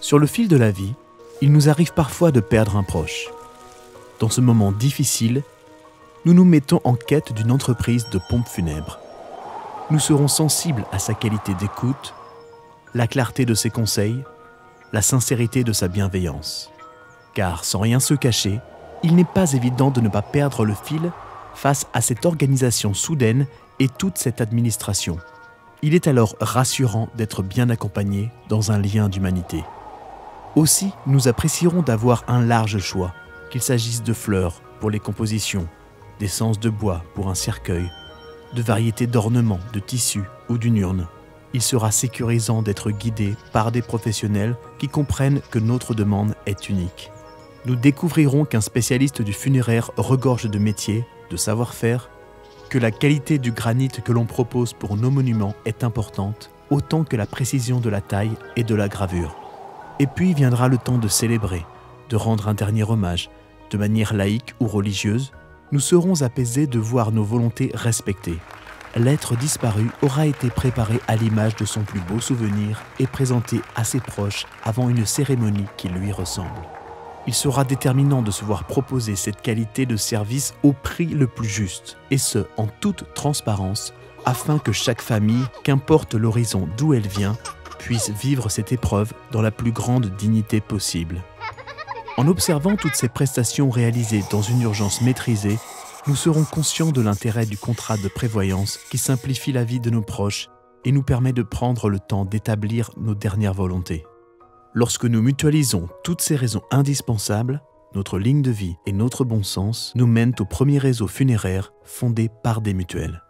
Sur le fil de la vie, il nous arrive parfois de perdre un proche. Dans ce moment difficile, nous nous mettons en quête d'une entreprise de pompes funèbres. Nous serons sensibles à sa qualité d'écoute, la clarté de ses conseils, la sincérité de sa bienveillance. Car sans rien se cacher, il n'est pas évident de ne pas perdre le fil face à cette organisation soudaine et toute cette administration. Il est alors rassurant d'être bien accompagné dans un lien d'humanité. Aussi, nous apprécierons d'avoir un large choix, qu'il s'agisse de fleurs pour les compositions, d'essence de bois pour un cercueil, de variétés d'ornements, de tissus ou d'une urne. Il sera sécurisant d'être guidé par des professionnels qui comprennent que notre demande est unique. Nous découvrirons qu'un spécialiste du funéraire regorge de métiers, de savoir-faire, que la qualité du granit que l'on propose pour nos monuments est importante, autant que la précision de la taille et de la gravure. Et puis viendra le temps de célébrer, de rendre un dernier hommage, de manière laïque ou religieuse. Nous serons apaisés de voir nos volontés respectées. L'être disparu aura été préparé à l'image de son plus beau souvenir et présenté à ses proches avant une cérémonie qui lui ressemble. Il sera déterminant de se voir proposer cette qualité de service au prix le plus juste, et ce, en toute transparence, afin que chaque famille, qu'importe l'horizon d'où elle vient, puisse vivre cette épreuve dans la plus grande dignité possible. En observant toutes ces prestations réalisées dans une urgence maîtrisée, nous serons conscients de l'intérêt du contrat de prévoyance qui simplifie la vie de nos proches et nous permet de prendre le temps d'établir nos dernières volontés. Lorsque nous mutualisons toutes ces raisons indispensables, notre ligne de vie et notre bon sens nous mènent au premier réseau funéraire fondé par des mutuelles.